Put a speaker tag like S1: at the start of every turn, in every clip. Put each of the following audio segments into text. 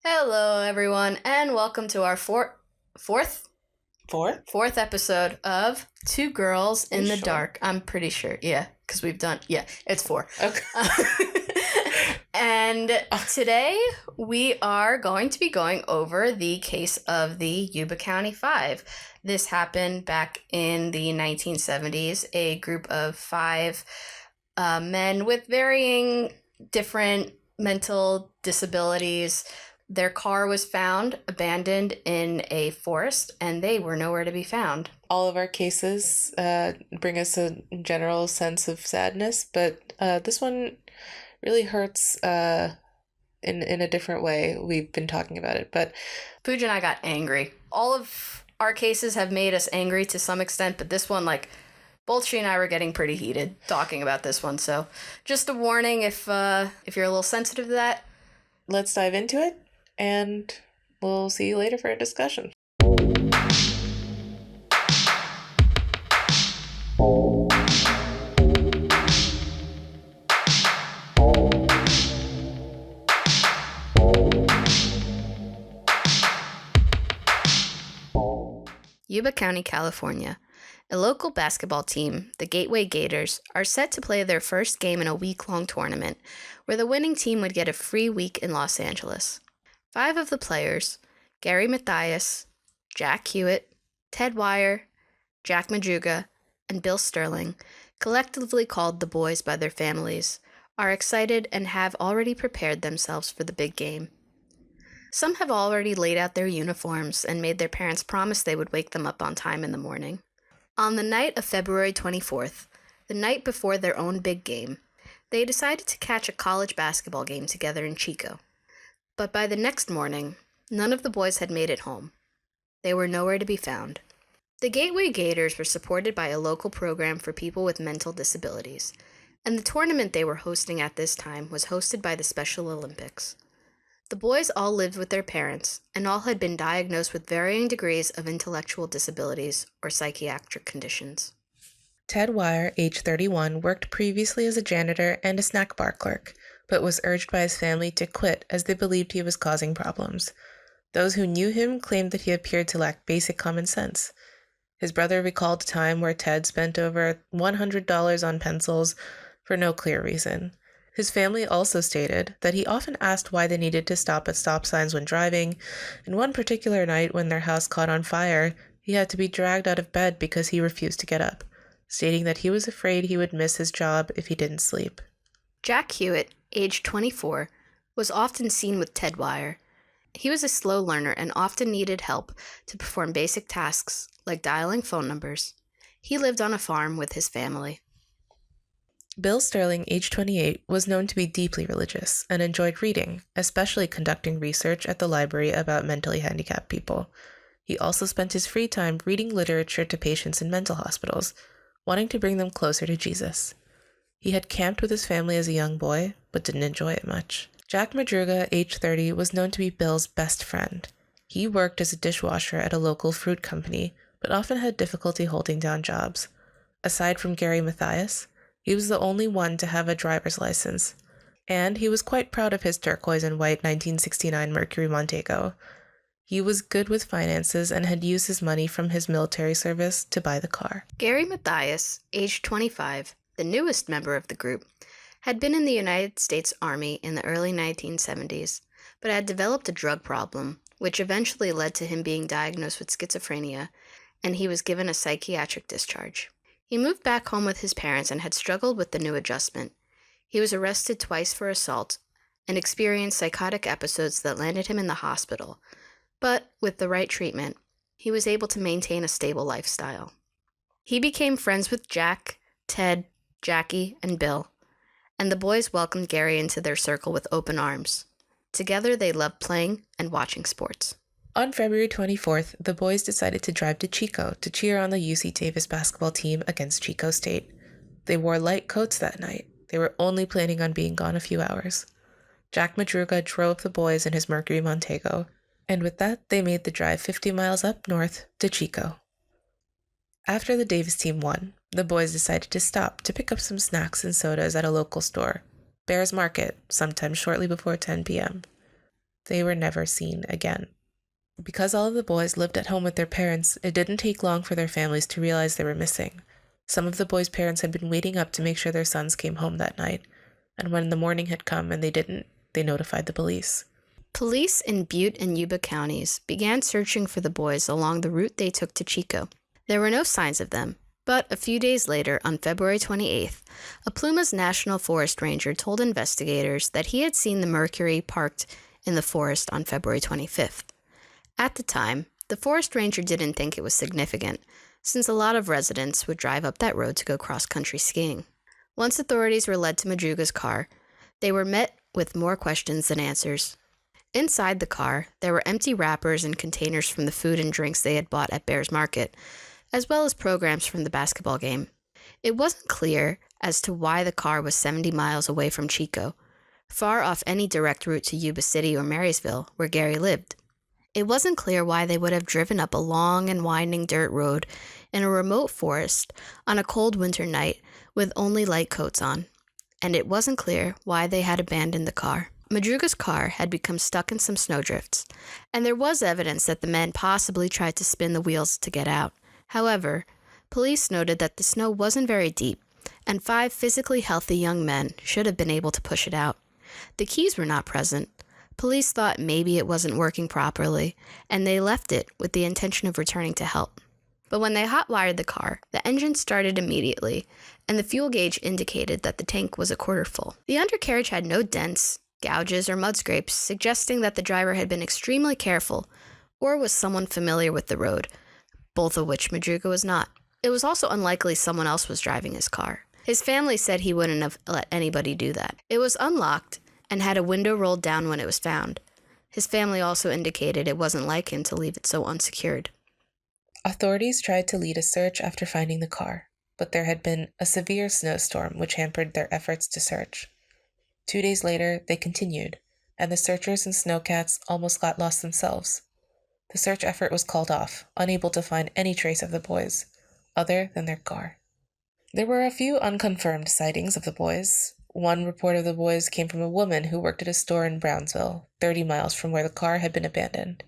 S1: Hello, everyone, and welcome to our fourth episode of Two Girls in the Dark. I'm pretty sure, because it's 4.
S2: Okay.
S1: And today we are going to be going over the case of the Yuba County Five. This happened back in the 1970s. A group of 5 men with varying different mental disabilities. Their car was found abandoned in a forest, and they were nowhere to be found.
S2: All of our cases bring us a general sense of sadness, but this one really hurts in a different way. We've been talking about it, but
S1: Pooja and I got angry. All of our cases have made us angry to some extent, but this one, both she and I were getting pretty heated talking about this one. So just a warning if you're a little sensitive to that.
S2: Let's dive into it. And we'll see you later for a discussion.
S1: Yuba County, California. A local basketball team, the Gateway Gators, are set to play their first game in a week-long tournament, where the winning team would get a free week in Los Angeles. 5 of the players, Gary Mathias, Jack Hewitt, Ted Wire, Jack Madruga, and Bill Sterling, collectively called the boys by their families, are excited and have already prepared themselves for the big game. Some have already laid out their uniforms and made their parents promise they would wake them up on time in the morning. On the night of February 24th, the night before their own big game, they decided to catch a college basketball game together in Chico. But by the next morning, none of the boys had made it home. They were nowhere to be found. The Gateway Gators were supported by a local program for people with mental disabilities, and the tournament they were hosting at this time was hosted by the Special Olympics. The boys all lived with their parents, and all had been diagnosed with varying degrees of intellectual disabilities or psychiatric conditions.
S2: Ted Wire, age 31, worked previously as a janitor and a snack bar clerk, but was urged by his family to quit as they believed he was causing problems. Those who knew him claimed that he appeared to lack basic common sense. His brother recalled a time where Ted spent over $100 on pencils for no clear reason. His family also stated that he often asked why they needed to stop at stop signs when driving, and one particular night when their house caught on fire, he had to be dragged out of bed because he refused to get up, stating that he was afraid he would miss his job if he didn't sleep.
S1: Jack Hewitt, age 24, was often seen with Ted Wire. He was a slow learner and often needed help to perform basic tasks like dialing phone numbers. He lived on a farm with his family.
S2: Bill Sterling, age 28, was known to be deeply religious and enjoyed reading, especially conducting research at the library about mentally handicapped people. He also spent his free time reading literature to patients in mental hospitals, wanting to bring them closer to Jesus. He had camped with his family as a young boy, but didn't enjoy it much. Jack Madruga, age 30, was known to be Bill's best friend. He worked as a dishwasher at a local fruit company, but often had difficulty holding down jobs. Aside from Gary Mathias, he was the only one to have a driver's license, and he was quite proud of his turquoise and white 1969 Mercury Montego. He was good with finances and had used his money from his military service to buy the car.
S1: Gary Mathias, age 25, the newest member of the group, had been in the United States Army in the early 1970s, but had developed a drug problem, which eventually led to him being diagnosed with schizophrenia, and he was given a psychiatric discharge. He moved back home with his parents and had struggled with the new adjustment. He was arrested twice for assault and experienced psychotic episodes that landed him in the hospital, but with the right treatment, he was able to maintain a stable lifestyle. He became friends with Jack, Ted, Jackie, and Bill, and the boys welcomed Gary into their circle with open arms. Together, they loved playing and watching sports.
S2: On February 24th, the boys decided to drive to Chico to cheer on the UC Davis basketball team against Chico State. They wore light coats that night. They were only planning on being gone a few hours. Jack Madruga drove the boys in his Mercury Montego, and with that, they made the drive 50 miles up north to Chico. After the Davis team won, the boys decided to stop to pick up some snacks and sodas at a local store, Behr's Market, sometime shortly before 10 p.m. they were never seen again. Because all of the boys lived at home with their parents, it didn't take long for their families to realize they were missing. Some of the boys' parents had been waiting up to make sure their sons came home that night, and when the morning had come and they didn't, they notified the police.
S1: Police in Butte and Yuba counties began searching for the boys along the route they took to Chico. There were no signs of them, but a few days later, on February 28th, a Plumas National Forest ranger told investigators that he had seen the Mercury parked in the forest on February 25th. At the time, the forest ranger didn't think it was significant, since a lot of residents would drive up that road to go cross-country skiing. Once authorities were led to Madruga's car, they were met with more questions than answers. Inside the car, there were empty wrappers and containers from the food and drinks they had bought at Behr's Market, as well as programs from the basketball game. It wasn't clear as to why the car was 70 miles away from Chico, far off any direct route to Yuba City or Marysville, where Gary lived. It wasn't clear why they would have driven up a long and winding dirt road in a remote forest on a cold winter night with only light coats on, and it wasn't clear why they had abandoned the car. Madruga's car had become stuck in some snowdrifts, and there was evidence that the men possibly tried to spin the wheels to get out. However, police noted that the snow wasn't very deep, and 5 physically healthy young men should have been able to push it out. The keys were not present. Police thought maybe it wasn't working properly, and they left it with the intention of returning to help. But when they hot-wired the car, the engine started immediately, and the fuel gauge indicated that the tank was a quarter full. The undercarriage had no dents, gouges, or mud scrapes, suggesting that the driver had been extremely careful, or was someone familiar with the road, both of which Madruga was not. It was also unlikely someone else was driving his car. His family said he wouldn't have let anybody do that. It was unlocked, and had a window rolled down when it was found. His family also indicated it wasn't like him to leave it so unsecured.
S2: Authorities tried to lead a search after finding the car, but there had been a severe snowstorm which hampered their efforts to search. 2 days later, they continued, and the searchers and snowcats almost got lost themselves. The search effort was called off, unable to find any trace of the boys, other than their car. There were a few unconfirmed sightings of the boys. One report of the boys came from a woman who worked at a store in Brownsville, 30 miles from where the car had been abandoned.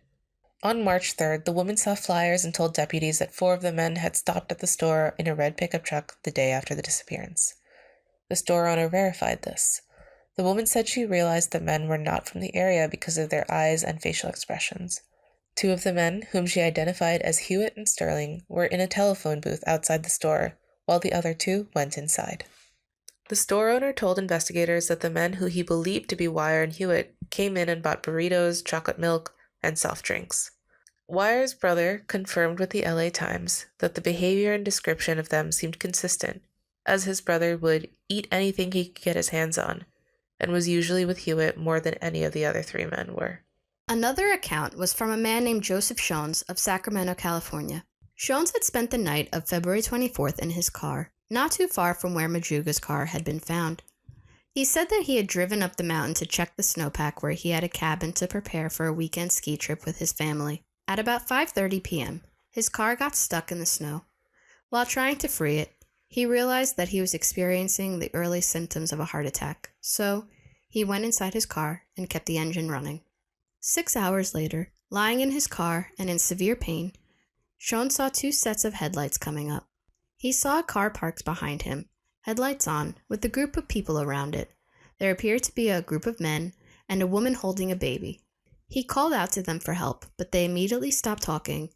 S2: On March 3rd, the woman saw flyers and told deputies that 4 of the men had stopped at the store in a red pickup truck the day after the disappearance. The store owner verified this. The woman said she realized the men were not from the area because of their eyes and facial expressions. 2 of the men, whom she identified as Hewitt and Sterling, were in a telephone booth outside the store, while the other 2 went inside. The store owner told investigators that the men who he believed to be Wire and Hewitt came in and bought burritos, chocolate milk, and soft drinks. Wire's brother confirmed with the LA Times that the behavior and description of them seemed consistent, as his brother would eat anything he could get his hands on, and was usually with Hewitt more than any of the other 3 men were.
S1: Another account was from a man named Joseph Schons of Sacramento, California. Schons had spent the night of February 24th in his car, not too far from where Madruga's car had been found. He said that he had driven up the mountain to check the snowpack where he had a cabin to prepare for a weekend ski trip with his family. At about 5:30 p.m., his car got stuck in the snow. While trying to free it, he realized that he was experiencing the early symptoms of a heart attack, so he went inside his car and kept the engine running. 6 hours later, lying in his car and in severe pain, Schons saw 2 sets of headlights coming up. He saw a car parked behind him, headlights on, with a group of people around it. There appeared to be a group of men and a woman holding a baby. He called out to them for help, but they immediately stopped talking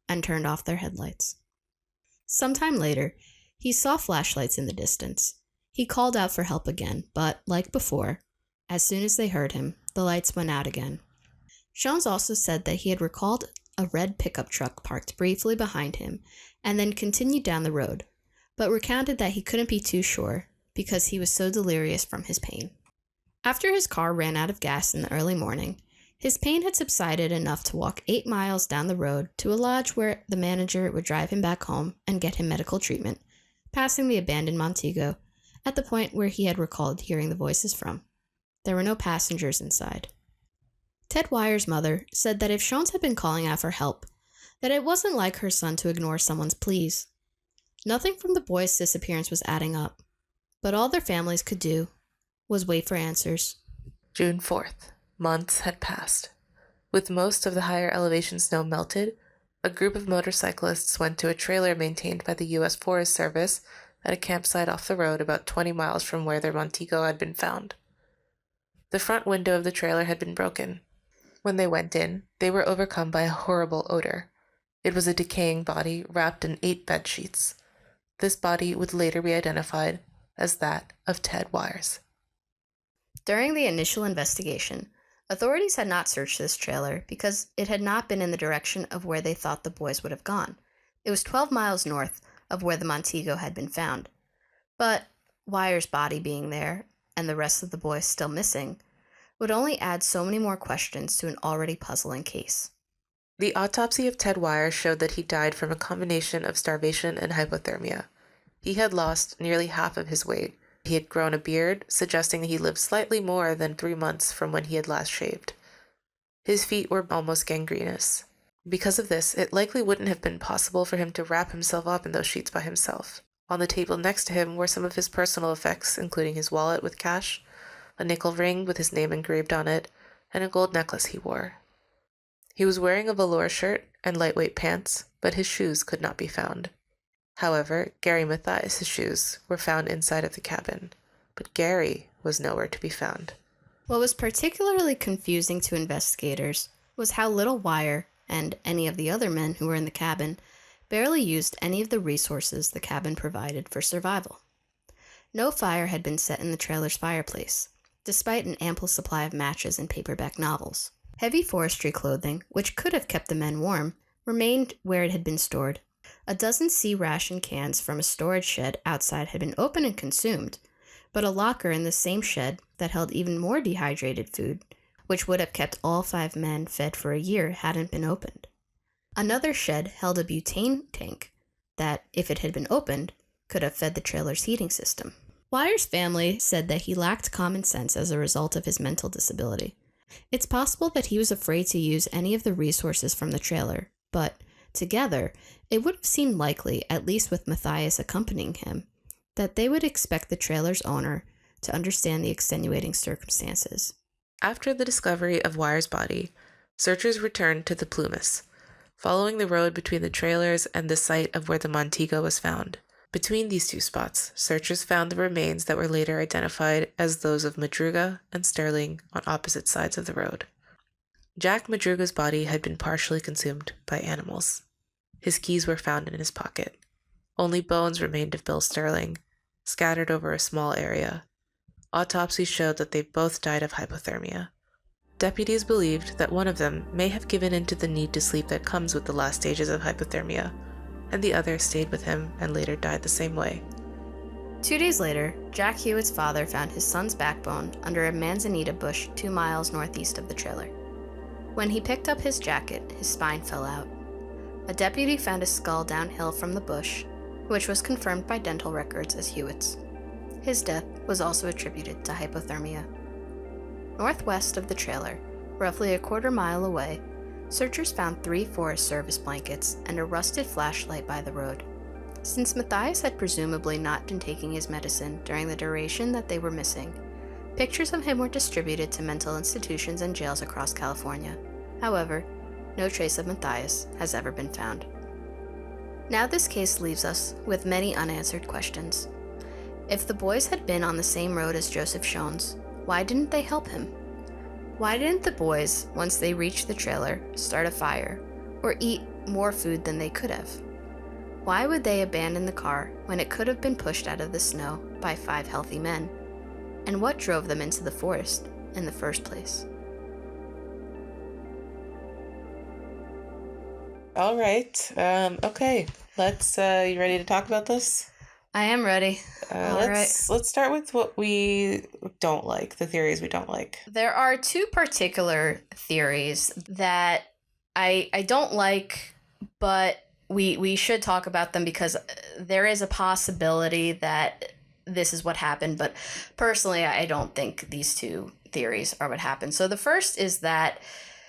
S1: and turned off their headlights. Sometime later, he saw flashlights in the distance. He called out for help again, but, like before, as soon as they heard him, the lights went out again. Schons also said that he had recalled a red pickup truck parked briefly behind him and then continued down the road, but recounted that he couldn't be too sure because he was so delirious from his pain. After his car ran out of gas in the early morning, his pain had subsided enough to walk 8 miles down the road to a lodge where the manager would drive him back home and get him medical treatment, passing the abandoned Montego at the point where he had recalled hearing the voices from. There were no passengers inside. Ted Wire's mother said that if Schons had been calling out for help, that it wasn't like her son to ignore someone's pleas. Nothing from the boys' disappearance was adding up, but all their families could do was wait for answers.
S2: June 4th. Months had passed. With most of the higher elevation snow melted, a group of motorcyclists went to a trailer maintained by the U.S. Forest Service at a campsite off the road about 20 miles from where their Montego had been found. The front window of the trailer had been broken. When they went in, they were overcome by a horrible odor. It was a decaying body wrapped in 8 bed sheets. This body would later be identified as that of Ted Wires.
S1: During the initial investigation, authorities had not searched this trailer because it had not been in the direction of where they thought the boys would have gone. It was 12 miles north of where the Montego had been found. But Wires' body being there, and the rest of the boys still missing, would only add so many more questions to an already puzzling case.
S2: The autopsy of Ted Wires showed that he died from a combination of starvation and hypothermia. He had lost nearly half of his weight. He had grown a beard, suggesting that he lived slightly more than 3 months from when he had last shaved. His feet were almost gangrenous. Because of this, it likely wouldn't have been possible for him to wrap himself up in those sheets by himself. On the table next to him were some of his personal effects, including his wallet with cash, a nickel ring with his name engraved on it, and a gold necklace he wore. He was wearing a velour shirt and lightweight pants, but his shoes could not be found. However, Gary Mathias' shoes were found inside of the cabin, but Gary was nowhere to be found.
S1: What was particularly confusing to investigators was how little Wire, and any of the other men who were in the cabin, barely used any of the resources the cabin provided for survival. No fire had been set in the trailer's fireplace, despite an ample supply of matches and paperback novels. Heavy forestry clothing, which could have kept the men warm, remained where it had been stored. A dozen sea ration cans from a storage shed outside had been opened and consumed, but a locker in the same shed that held even more dehydrated food, which would have kept all 5 men fed for a year, hadn't been opened. Another shed held a butane tank that, if it had been opened, could have fed the trailer's heating system. Wires' family said that he lacked common sense as a result of his mental disability. It's possible that he was afraid to use any of the resources from the trailer, but together, it would have seemed likely, at least with Mathias accompanying him, that they would expect the trailer's owner to understand the extenuating circumstances.
S2: After the discovery of Wires' body, searchers returned to the Plumas, following the road between the trailers and the site of where the Montego was found. Between these 2 spots, searchers found the remains that were later identified as those of Madruga and Sterling on opposite sides of the road. Jack Madruga's body had been partially consumed by animals. His keys were found in his pocket. Only bones remained of Bill Sterling, scattered over a small area. Autopsies showed that they both died of hypothermia. Deputies believed that one of them may have given in to the need to sleep that comes with the last stages of hypothermia, and the other stayed with him and later died the same way.
S1: 2 days later, Jack Hewitt's father found his son's backbone under a manzanita bush 2 miles northeast of the trailer. When he picked up his jacket, his spine fell out. A deputy found a skull downhill from the bush, which was confirmed by dental records as Hewitt's. His death was also attributed to hypothermia. Northwest of the trailer, roughly a quarter mile away, searchers found 3 Forest Service blankets and a rusted flashlight by the road. Since Mathias had presumably not been taking his medicine during the duration that they were missing, pictures of him were distributed to mental institutions and jails across California. However, no trace of Mathias has ever been found. Now this case leaves us with many unanswered questions. If the boys had been on the same road as Joseph Schons, why didn't they help him? Why didn't the boys, once they reached the trailer, start a fire, or eat more food than they could have? Why would they abandon the car when it could have been pushed out of the snow by 5 healthy men? And what drove them into the forest in the first place?
S2: All right. Okay. You ready to talk about this?
S1: I am ready.
S2: Let's start with what we don't like, the theories we don't like.
S1: There are 2 particular theories that I don't like, but we should talk about them because there is a possibility that this is what happened. But personally, I don't think these 2 theories are what happened. So the first is that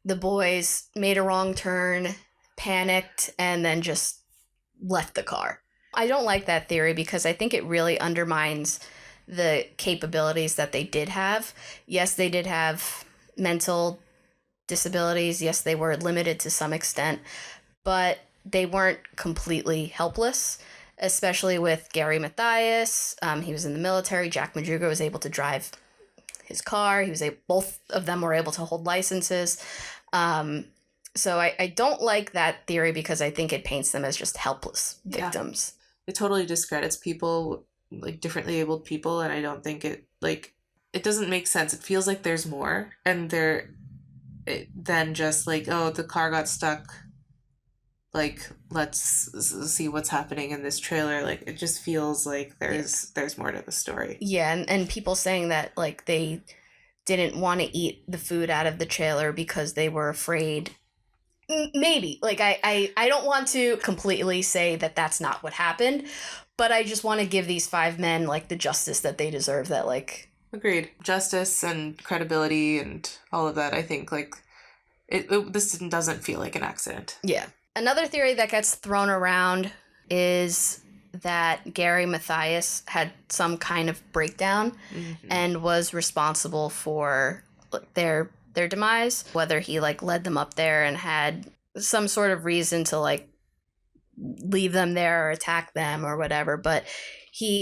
S1: the boys made a wrong turn, panicked, and then just left the car. I don't like that theory because I think it really undermines the capabilities that they did have. Yes, they did have mental disabilities. Yes, they were limited to some extent, but they weren't completely helpless, especially with Gary Mathias. He was in the military. Jack Madruga was able to drive his car. Both of them were able to hold licenses. So I don't like that theory because I think it paints them as just helpless victims.
S2: It totally discredits people, like differently abled people, and I don't think it doesn't make sense. It feels like there's more, and than just like, oh, the car got stuck. Like, let's see what's happening in this trailer. Like, it just feels like there's more to the story.
S1: Yeah, and people saying that like they didn't want to eat the food out of the trailer because they were afraid. Maybe. Like, I don't want to completely say that that's not what happened, but I just want to give these 5 men, like, the justice that they deserve, that, like...
S2: Agreed. Justice and credibility and all of that, I think, like, this doesn't feel like an accident.
S1: Yeah. Another theory that gets thrown around is that Gary Mathias had some kind of breakdown and was responsible for their demise, whether he like led them up there and had some sort of reason to like leave them there or attack them or whatever. But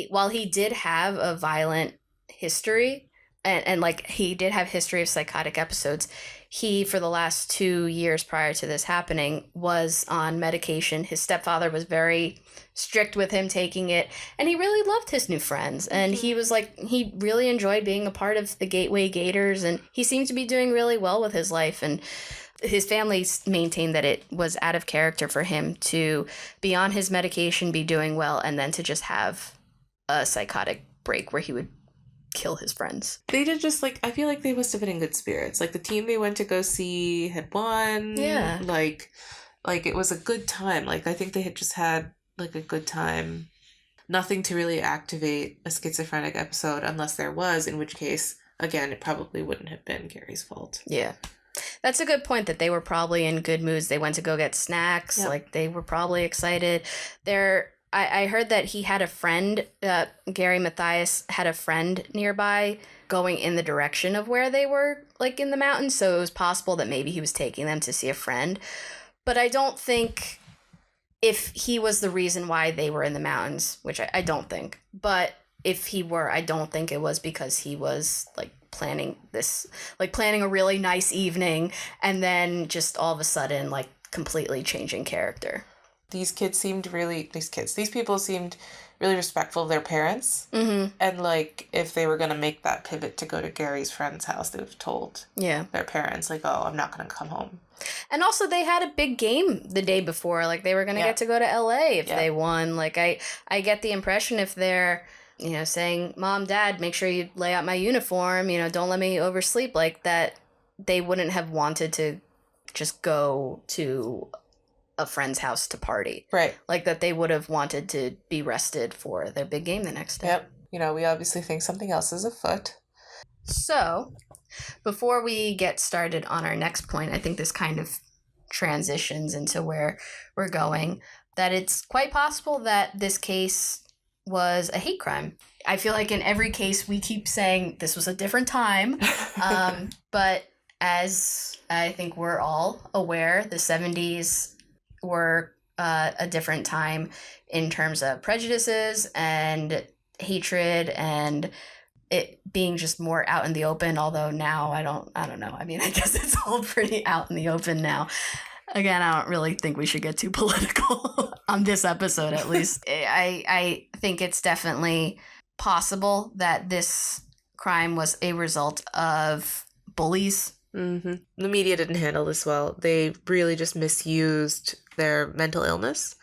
S1: while he did have a violent history and like he did have history of psychotic episodes, he, for the last 2 years prior to this happening, was on medication. His stepfather was very strict with him taking it, and he really loved his new friends. And he was like, he really enjoyed being a part of the Gateway Gators, and he seemed to be doing really well with his life. And his family maintained that it was out of character for him to be on his medication, be doing well, and then to just have a psychotic break where he would kill his friends.
S2: They did just like, I feel like they must have been in good spirits. Like the team they went to go see had won.
S1: Yeah.
S2: Like it was a good time. Like I think they had just had like a good time. Nothing to really activate a schizophrenic episode unless there was, in which case, again, it probably wouldn't have been Gary's fault.
S1: Yeah. That's a good point, that they were probably in good moods. They went to go get snacks. Yep. Like they were probably excited. I heard that he had a friend, Gary Mathias had a friend nearby going in the direction of where they were, like in the mountains. So it was possible that maybe he was taking them to see a friend. But I don't think if he was the reason why they were in the mountains, which I don't think. But if he were, I don't think it was because he was like planning a really nice evening and then just all of a sudden like completely changing character.
S2: These people seemed really respectful of their parents. Mm-hmm. And, like, if they were going to make that pivot to go to Gary's friend's house, they would have told their parents, like, oh, I'm not going to come home.
S1: And also, they had a big game the day before. Like, they were going to get to go to L.A. if they won. Like, I get the impression if they're, saying, Mom, Dad, make sure you lay out my uniform, don't let me oversleep, like, that they wouldn't have wanted to just go to a friend's house to party. Right. Like that they would have wanted to be rested for their big game the next day.
S2: Yep. We obviously think something else is afoot.
S1: So, before we get started on our next point, I think this kind of transitions into where we're going, that it's quite possible that this case was a hate crime. I feel like in every case we keep saying this was a different time, but as I think we're all aware, the 70s were a different time in terms of prejudices and hatred and it being just more out in the open, although now I don't know. I mean, I guess it's all pretty out in the open now. Again, I don't really think we should get too political on this episode, at least. I think it's definitely possible that this crime was a result of bullies.
S2: Mm-hmm. The media didn't handle this well. They really just misused their mental illness.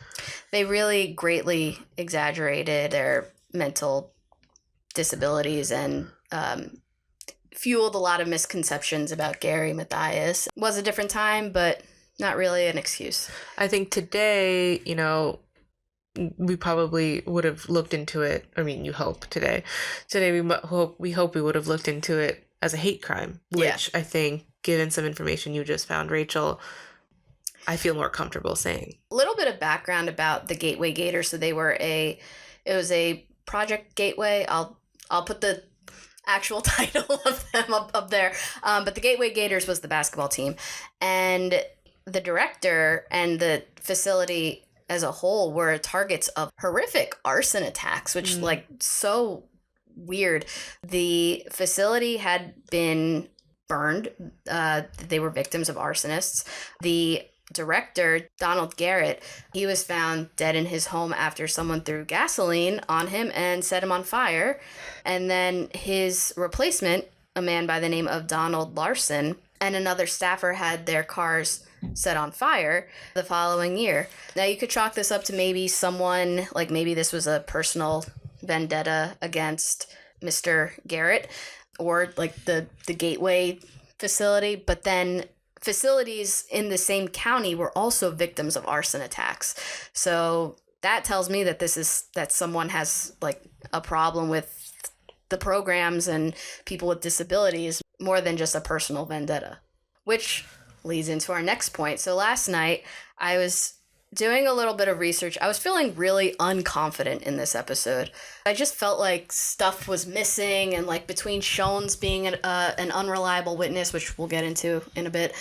S1: They really greatly exaggerated their mental disabilities and fueled a lot of misconceptions about Gary Mathias. It was a different time, but not really an excuse.
S2: I think today, we probably would have looked into it. I mean, you hope today. Today we hope we would have looked into it as a hate crime, which I think, given some information you just found, Rachel, I feel more comfortable saying.
S1: A little bit of background about the Gateway Gators. So it was a Project Gateway. I'll put the actual title of them up there. But the Gateway Gators was the basketball team. And the director and the facility as a whole were targets of horrific arson attacks, which so weird. The facility had been burned. They were victims of arsonists. The director, Donald Garrett, he was found dead in his home after someone threw gasoline on him and set him on fire. And then his replacement, a man by the name of Donald Larson, and another staffer had their cars set on fire the following year. Now, you could chalk this up to maybe someone, like maybe this was a personal vendetta against Mr. Garrett or like the Gateway facility, but then facilities in the same county were also victims of arson attacks. So that tells me that that someone has like a problem with the programs and people with disabilities more than just a personal vendetta, which leads into our next point. So last night I was doing a little bit of research. I was feeling really unconfident in this episode. I just felt like stuff was missing, and like between Schons being an unreliable witness, which we'll get into in a bit,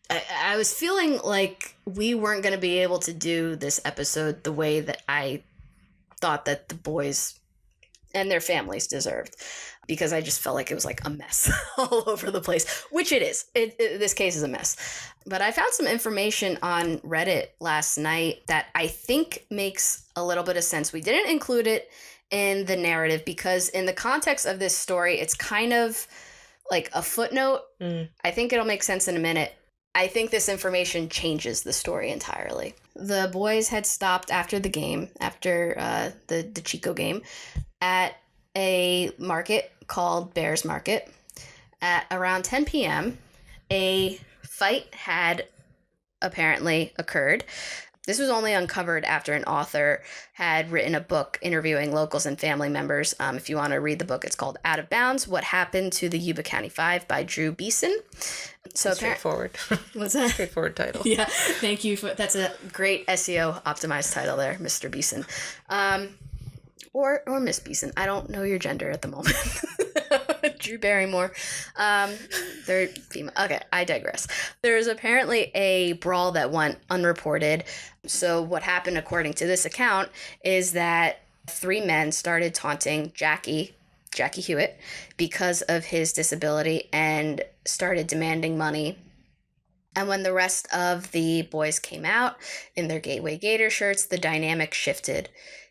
S1: I was feeling like we weren't going to be able to do this episode the way that I thought that the boys and their families deserved, because I just felt like it was like a mess all over the place, which it is. This case is a mess. But I found some information on Reddit last night that I think makes a little bit of sense. We didn't include it in the narrative because in the context of this story, it's kind of like a footnote. I think it'll make sense in a minute. I think this information changes the story entirely. The boys had stopped after the game, after the Chico game, at a market called Behr's Market. At around 10 p.m., a fight had apparently occurred. This was only uncovered after an author had written a book interviewing locals and family members. If you want to read the book, it's called Out of Bounds: What Happened to the Yuba County Five by Drew Beeson. So
S2: straightforward.
S1: What's that?
S2: Straightforward title.
S1: Yeah, thank you. That's a great SEO optimized title there, Mr. Beeson. Or Miss Beeson. I don't know your gender at the moment. Drew Barrymore. They're female. Okay, I digress. There's apparently a brawl that went unreported. So what happened, according to this account, is that 3 men started taunting Jackie Hewitt, because of his disability and started demanding money. And when the rest of the boys came out in their Gateway Gator shirts, the dynamic shifted.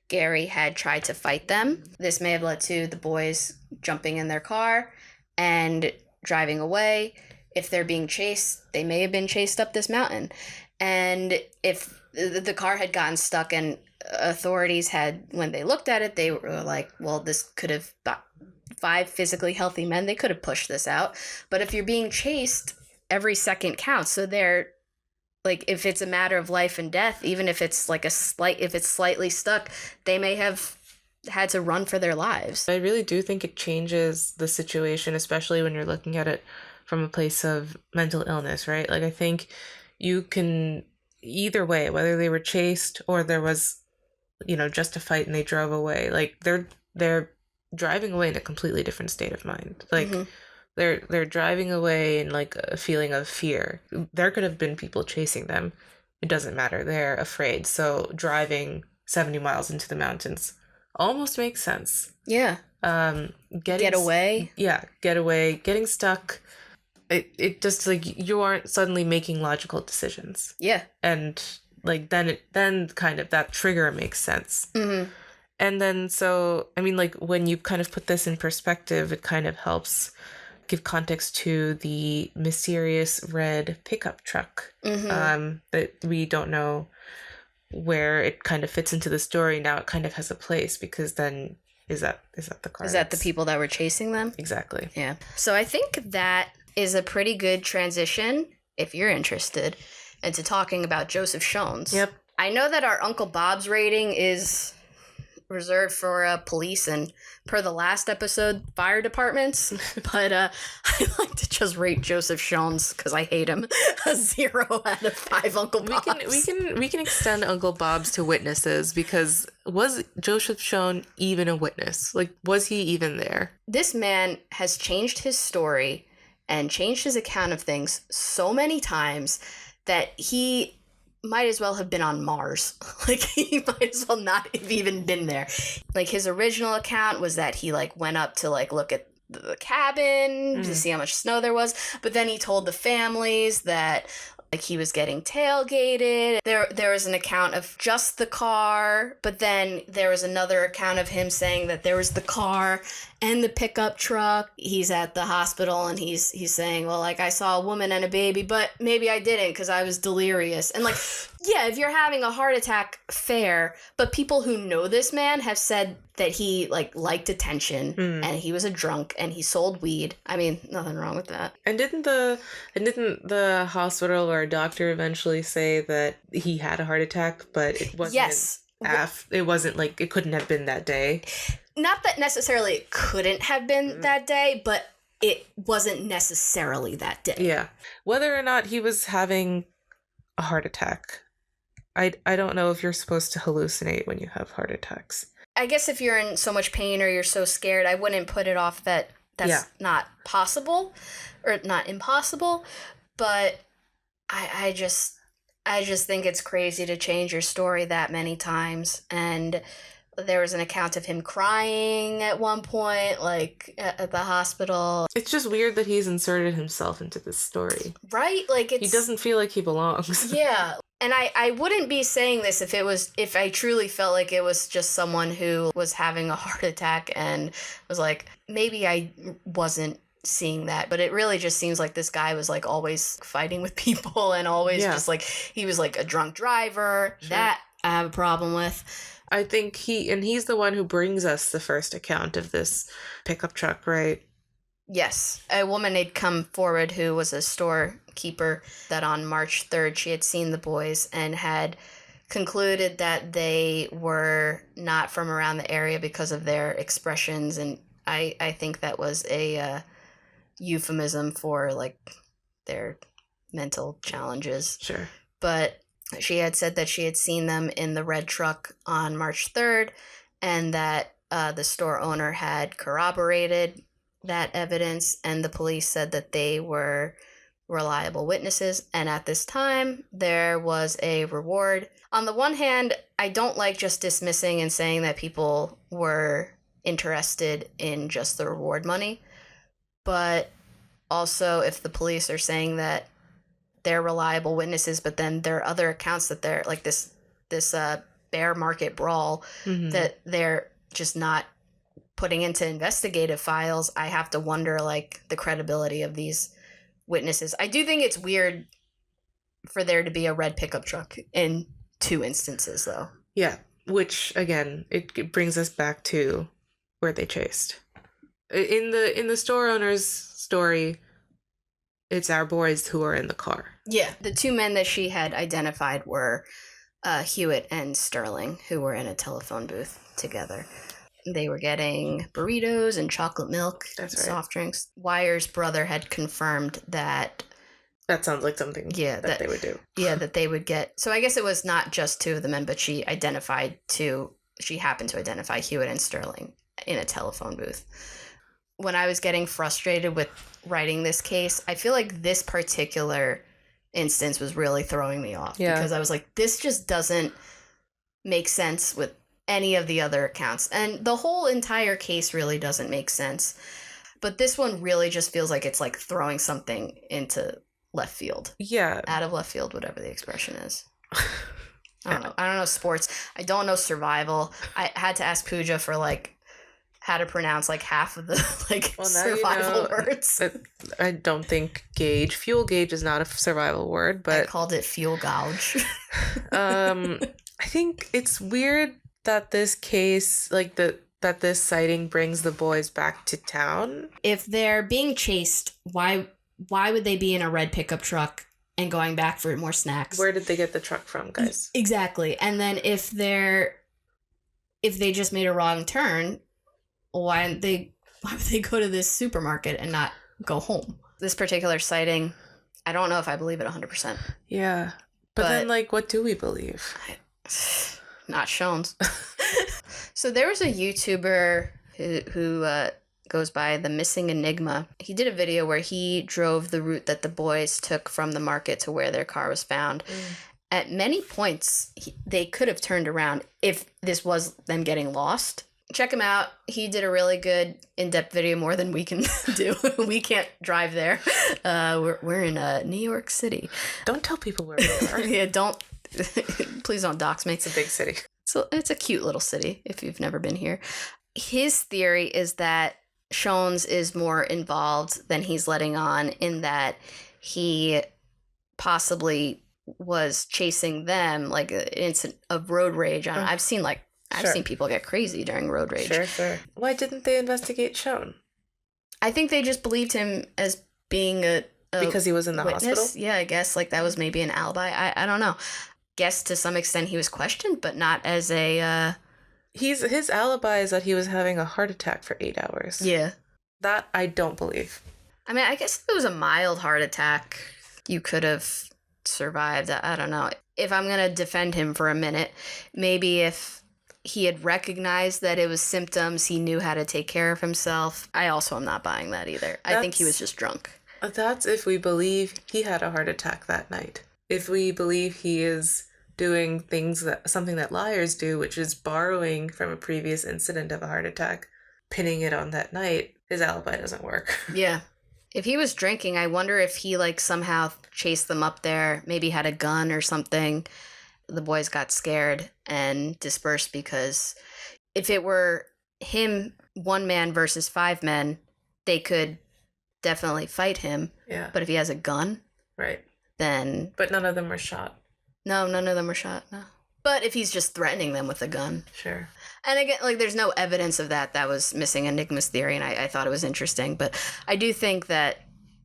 S1: Gary had tried to fight them. This may have led to the boys jumping in their car and driving away. If they're being chased, they may have been chased up this mountain. And if the car had gotten stuck and authorities had, when they looked at it, they were like, well, this could have, 5 physically healthy men, they could have pushed this out. But if you're being chased, every second counts. So they're, like, if it's a matter of life and death, even if it's like if it's slightly stuck, they may have had to run for their lives.
S2: I really do think it changes the situation, especially when you're looking at it from a place of mental illness, right? Like, I think you can, either way, whether they were chased or there was, just a fight and they drove away, like, they're driving away in a completely different state of mind. Like, They're driving away in like a feeling of fear. There could have been people chasing them. It doesn't matter. They're afraid. So driving 70 miles into the mountains almost makes sense.
S1: Yeah. Get away.
S2: Yeah, get away. Getting stuck. It just, like, you aren't suddenly making logical decisions.
S1: Yeah.
S2: And like then kind of that trigger makes sense. And then so, I mean, like, when you kind of put this in perspective, it kind of helps give context to the mysterious red pickup truck that we don't know where it kind of fits into the story. Now it kind of has a place, because then is that the car?
S1: Is that the people that were chasing them?
S2: Exactly.
S1: Yeah. So I think that is a pretty good transition, if you're interested, into talking about Joseph Schons.
S2: Yep.
S1: I know that our Uncle Bob's rating is reserved for police and, per the last episode, fire departments. But I like to just rate Joseph Schons because I hate him a 0 out of 5 Uncle Bobs.
S2: We can extend Uncle Bob's to witnesses, because was Joseph Schons even a witness? Like, was he even there?
S1: This man has changed his story and changed his account of things so many times that he might as well have been on Mars. Like, he might as well not have even been there. Like, his original account was that he, like, went up to, like, look at the cabin to see how much snow there was. But then he told the families that, like, he was getting tailgated. There was an account of just the car, but then there was another account of him saying that there was the car and the pickup truck. He's at the hospital and he's saying, well, like, I saw a woman and a baby, but maybe I didn't because I was delirious. And, like, yeah, if you're having a heart attack, fair. But people who know this man have said that he, like, liked attention and he was a drunk and he sold weed. I mean, nothing wrong with that.
S2: And didn't the hospital or doctor eventually say that he had a heart attack, but it wasn't?
S1: Yes.
S2: It wasn't, like, it couldn't have been that day.
S1: Not that necessarily it couldn't have been that day, but it wasn't necessarily that day.
S2: Yeah. Whether or not he was having a heart attack, I don't know if you're supposed to hallucinate when you have heart attacks.
S1: I guess if you're in so much pain or you're so scared, I wouldn't put it off that that's not possible or not impossible. But I just think it's crazy to change your story that many times. And there was an account of him crying at one point, like at the hospital.
S2: It's just weird that he's inserted himself into this story.
S1: Right? Like,
S2: he doesn't feel like he belongs.
S1: Yeah. And I wouldn't be saying this if I truly felt like it was just someone who was having a heart attack and was like, maybe I wasn't seeing that. But it really just seems like this guy was, like, always fighting with people and always just, like, he was, like, a drunk driver. Sure. That I have a problem with.
S2: I think he's the one who brings us the first account of this pickup truck, right?
S1: Yes. A woman had come forward who was a storekeeper that on March 3rd she had seen the boys and had concluded that they were not from around the area because of their expressions. And I think that was a euphemism for, like, their mental challenges.
S2: Sure.
S1: But she had said that she had seen them in the red truck on March 3rd and that the store owner had corroborated that evidence, and the police said that they were reliable witnesses. And at this time, there was a reward. On the one hand, I don't like just dismissing and saying that people were interested in just the reward money. But also, if the police are saying that they're reliable witnesses, but then there are other accounts that they're, like, this bear market brawl, that they're just not putting into investigative files, I have to wonder, like, the credibility of these witnesses. I do think it's weird for there to be a red pickup truck in 2 instances, though. Yeah,
S2: which, again, it brings us back to where they chased. In the store owner's story, it's our boys who are in the car.
S1: Yeah, the 2 men that she had identified were Hewitt and Sterling, who were in a telephone booth together. They were getting burritos and chocolate milk, soft drinks. Wyer's brother had confirmed that.
S2: That sounds like something that they would do.
S1: Yeah, that they would get. So I guess it was not just 2 of the men, but she happened to identify Hewitt and Sterling in a telephone booth. When I was getting frustrated with writing this case, I feel like this particular instance was really throwing me off. Yeah. Because I was like, this just doesn't make sense with any of the other accounts. And the whole entire case really doesn't make sense. But this one really just feels like it's, like, throwing something into left field.
S2: Yeah.
S1: Out of left field, whatever the expression is. I don't know. I don't know sports. I don't know survival. I had to ask Pooja for, like, how to pronounce, like, half of the, like, survival words.
S2: I don't think fuel gauge is not a survival word, but...
S1: I called it fuel gouge.
S2: I think it's weird that this case, like, that this sighting brings the boys back to town.
S1: If they're being chased, why would they be in a red pickup truck and going back for more snacks?
S2: Where did they get the truck from, guys?
S1: Exactly. And then if they're if they just made a wrong turn, why would they go to this supermarket and not go home? This particular sighting, I don't know if I believe it 100%.
S2: Yeah. But then, like, what do we believe?
S1: Not Schons. So there was a YouTuber who goes by The Missing Enigma. He did a video where he drove the route that the boys took from the market to where their car was found. At many points, they could have turned around if this was them getting lost. Check him out. He did a really good in-depth video, more than we can do. We can't drive there. We're in New York City.
S2: Don't tell people where we are.
S1: Yeah, don't. Please don't dox me.
S2: It's a big city.
S1: So it's a cute little city if you've never been here. His theory is that Schons is more involved than he's letting on, in that he possibly was chasing them, like an incident of road rage. I've seen people get crazy during road rage.
S2: Sure. Why didn't they investigate Schon?
S1: I think they just believed him as being a
S2: because he was in the
S1: witness.
S2: hospital?
S1: Yeah, I guess like that was maybe an alibi. I don't know. Guess to some extent he was questioned, but not as a...
S2: His alibi is that he was having a heart attack for 8 hours.
S1: Yeah.
S2: That I don't believe.
S1: I mean, I guess if it was a mild heart attack, you could have survived. I don't know. If I'm going to defend him for a minute, maybe if he had recognized that it was symptoms, he knew how to take care of himself. I also am not buying that either. I think he was just drunk.
S2: That's if we believe he had a heart attack that night. If we believe he is doing something that liars do, which is borrowing from a previous incident of a heart attack, pinning it on that night, his alibi doesn't work.
S1: Yeah. If he was drinking, I wonder if he like somehow chased them up there, maybe had a gun or something. The boys got scared and dispersed, because if it were him, one man versus 5 men, they could definitely fight him.
S2: Yeah.
S1: But if he has a gun,
S2: right,
S1: then...
S2: But none of them were shot.
S1: No, none of them were shot, no. But if he's just threatening them with a gun.
S2: Sure.
S1: And again, like, there's no evidence of that. That was Missing Enigma's theory, and I thought it was interesting. But I do think that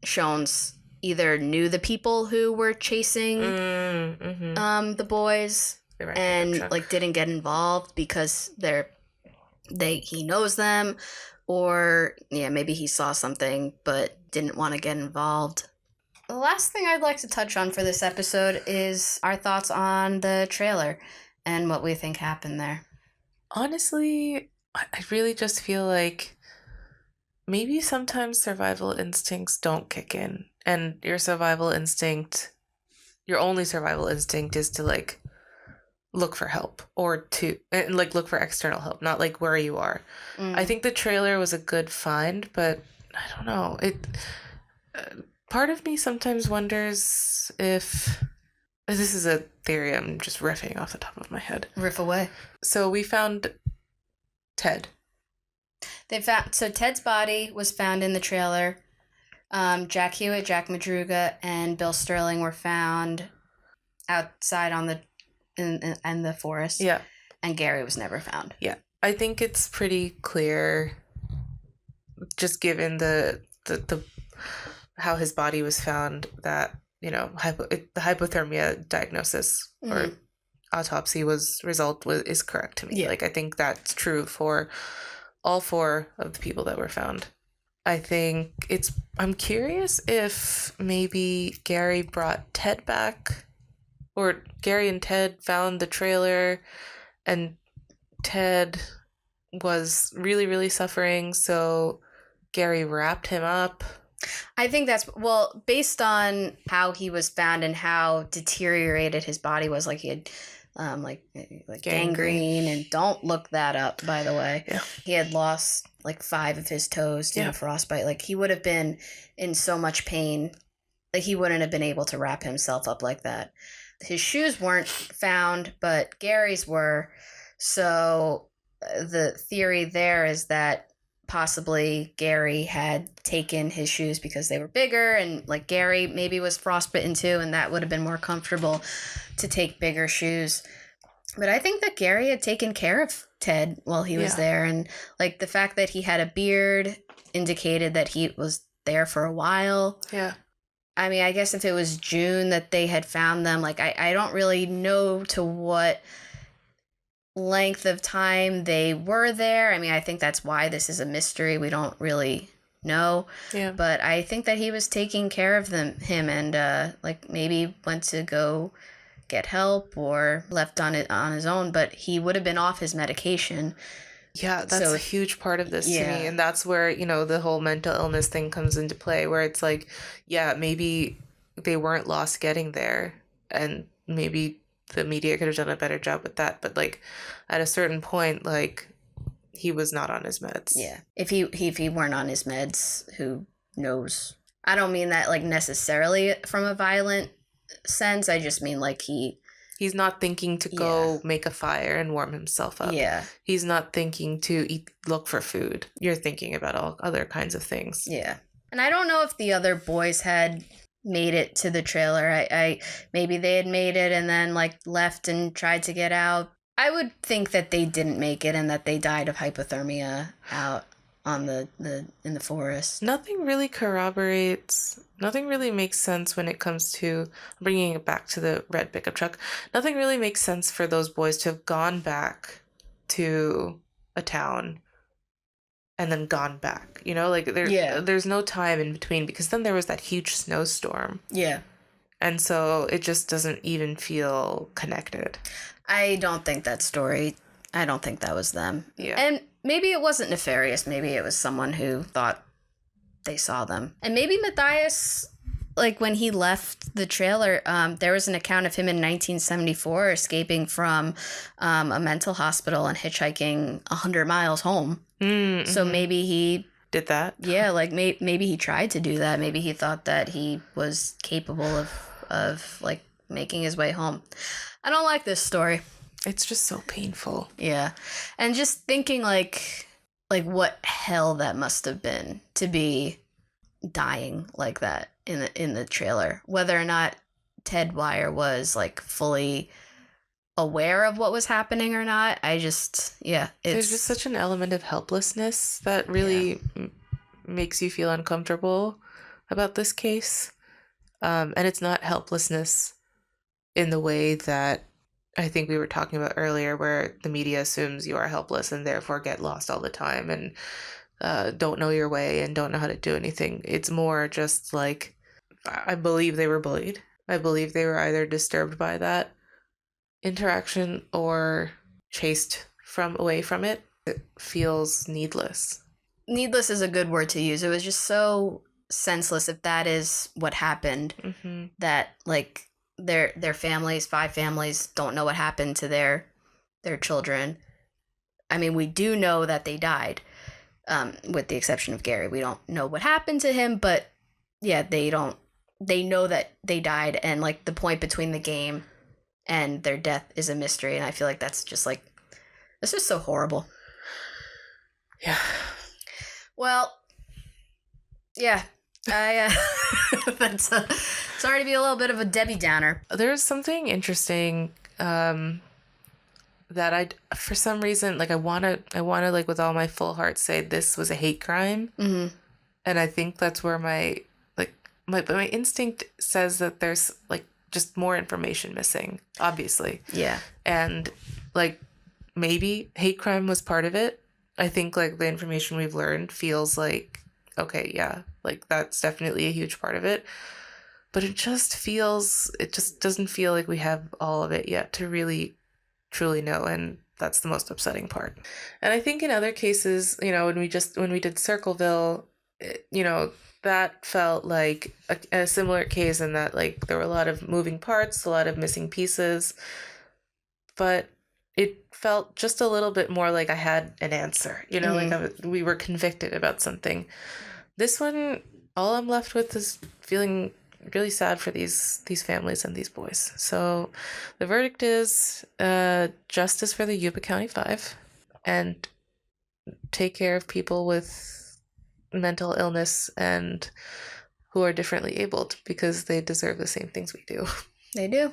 S1: Schons either knew the people who were chasing the boys and, like, didn't get involved because he knows them, or, yeah, maybe he saw something but didn't want to get involved. The last thing I'd like to touch on for this episode is our thoughts on the trailer and what we think happened there.
S2: Honestly, I really just feel like maybe sometimes survival instincts don't kick in, and your only survival instinct is to, like, look for help, or look for external help, not like where you are. I think the trailer was a good find, but I don't know. Part of me sometimes wonders if... This is a theory, I'm just riffing off the top of my head.
S1: Riff away.
S2: So we found Ted.
S1: So Ted's body was found in the trailer. Jack Hewitt, Jack Madruga, and Bill Sterling were found outside in the forest.
S2: Yeah.
S1: And Gary was never found.
S2: Yeah. I think it's pretty clear, just given the how his body was found, that, you know, the hypothermia diagnosis or autopsy is correct to me. Yeah. Like, I think that's true for all 4 of the people that were found. I think I'm curious if maybe Gary brought Ted back, or Gary and Ted found the trailer and Ted was really, really suffering, so Gary wrapped him up.
S1: I think based on how he was found and how deteriorated his body was, like he had like gangrene, and don't look that up, by the way. Yeah. He had lost like 5 of his toes due to frostbite. Like, he would have been in so much pain. Like, he wouldn't have been able to wrap himself up like that. His shoes weren't found, but Gary's were. So the theory there is that possibly Gary had taken his shoes because they were bigger, and like Gary maybe was frostbitten too, and that would have been more comfortable to take bigger shoes. But I think that Gary had taken care of Ted while he was there, and like the fact that he had a beard indicated that he was there for a while.
S2: Yeah.
S1: I mean, I guess if it was June that they had found them, like I don't really know to what length of time they were there. I mean, I think that's why this is a mystery. We don't really know.
S2: Yeah.
S1: But I think that he was taking care of him, and like maybe went to go get help or left on his own, but he would have been off his medication.
S2: Yeah, that's
S1: So
S2: a huge part of this to
S1: yeah.
S2: me. And that's where, you know, the whole mental illness thing comes into play, where it's like, yeah, maybe they weren't lost getting there, and maybe the media could have done a better job with that. But like at a certain point, like he was not on his meds.
S1: Yeah. If he weren't on his meds, who knows? I don't mean that like necessarily from a violent sense. I just mean like
S2: He's not thinking to go make a fire and warm himself up.
S1: Yeah.
S2: He's not thinking to look for food. You're thinking about all other kinds of things.
S1: Yeah. And I don't know if the other boys had made it to the trailer. I maybe they had made it and then like left and tried to get out. I would think that they didn't make it and that they died of hypothermia out on in the forest.
S2: Nothing really corroborates. Nothing really makes sense when it comes to bringing it back to the red pickup truck. Nothing really makes sense for those boys to have gone back to a town and then gone back. You know, like there's no time in between, because then there was that huge snowstorm.
S1: Yeah.
S2: And so it just doesn't even feel connected.
S1: I don't think that was them.
S2: Yeah.
S1: And maybe it wasn't nefarious. Maybe it was someone who thought they saw them. And maybe Matthias, like when he left the trailer, there was an account of him in 1974 escaping from a mental hospital and hitchhiking 100 miles home.
S2: Mm-hmm.
S1: So maybe he
S2: did that.
S1: Yeah, like maybe he tried to do that. Maybe he thought that he was capable of like making his way home. I don't like this story.
S2: It's just so painful.
S1: Yeah. And just thinking like what hell that must have been to be dying like that in the trailer. Whether or not Ted Wire was like fully aware of what was happening or not, there's
S2: just such an element of helplessness that really makes you feel uncomfortable about this case. And it's not helplessness in the way that I think we were talking about earlier, where the media assumes you are helpless and therefore get lost all the time and don't know your way and don't know how to do anything. It's more just like, I believe they were bullied. I believe they were either disturbed by that interaction or chased away from it. It feels needless.
S1: Needless is a good word to use. It was just so senseless, if that is what happened, that like their families, 5 families, don't know what happened to their children. I mean, we do know that they died, with the exception of Gary. We don't know what happened to him, but yeah, they know that they died, and like the point between the game and their death is a mystery, and I feel like that's just so horrible.
S2: Yeah.
S1: Well, yeah. That's sorry to be a little bit of a Debbie Downer.
S2: There's something interesting that for some reason, like I wanna like with all my full heart say this was a hate crime, and I think that's where my instinct says that there's like just more information missing, obviously.
S1: Yeah.
S2: And like maybe hate crime was part of it. I think like the information we've learned feels like, okay, yeah, like that's definitely a huge part of it. But it just doesn't feel like we have all of it yet to really truly know, and that's the most upsetting part. And I think in other cases, you know, when we did Circleville, you know, that felt like a similar case in that like there were a lot of moving parts, a lot of missing pieces, but it felt just a little bit more like I had an answer, you know, like we were convicted about something. This one, all I'm left with is feeling really sad for these families and these boys. So the verdict is justice for the Yuba County Five, and take care of people with mental illness and who are differently abled, because they deserve the same things we do.
S1: They do.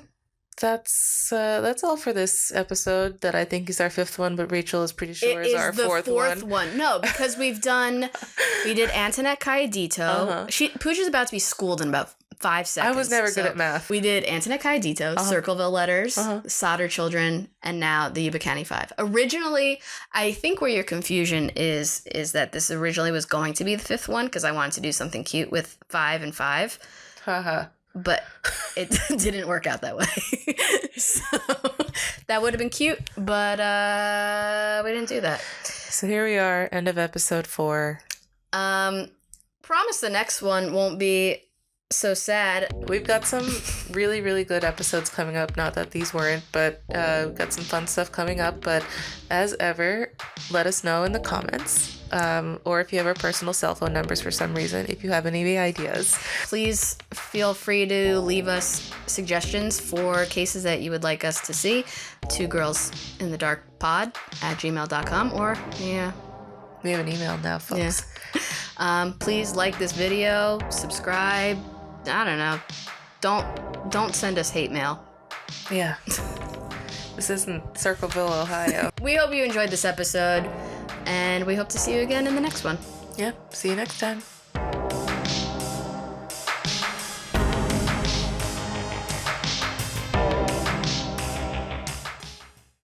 S2: That's all for this episode that I think is our 5th one, but Rachel is pretty sure is our 4th one.
S1: No, because we did Antoinette Cayedito. Pooja's about to be schooled in about 5 seconds.
S2: I was never good at math.
S1: We did Antoinette Cayedito, Circleville Letters, Solder Children, and now the Yuba County Five. Originally, I think where your confusion is that this originally was going to be the 5th one because I wanted to do something cute with 5 and 5. But it didn't work out that way. So that would have been cute, but we didn't do that.
S2: So here we are, end of episode 4.
S1: Promise the next one won't be so sad.
S2: We've got some really, really good episodes coming up. Not that these weren't, but we've got some fun stuff coming up. But as ever, let us know in the comments. Or if you have our personal cell phone numbers for some reason, if you have any ideas.
S1: Please feel free to leave us suggestions for cases that you would like us to see. twogirlsinthedarkpod@gmail.com or, yeah.
S2: We have an email now, folks.
S1: Yeah. Please like this video, subscribe. I don't know. Don't send us hate mail.
S2: Yeah. This isn't Circleville, Ohio.
S1: We hope you enjoyed this episode, and we hope to see you again in the next one.
S2: Yep. See you next time.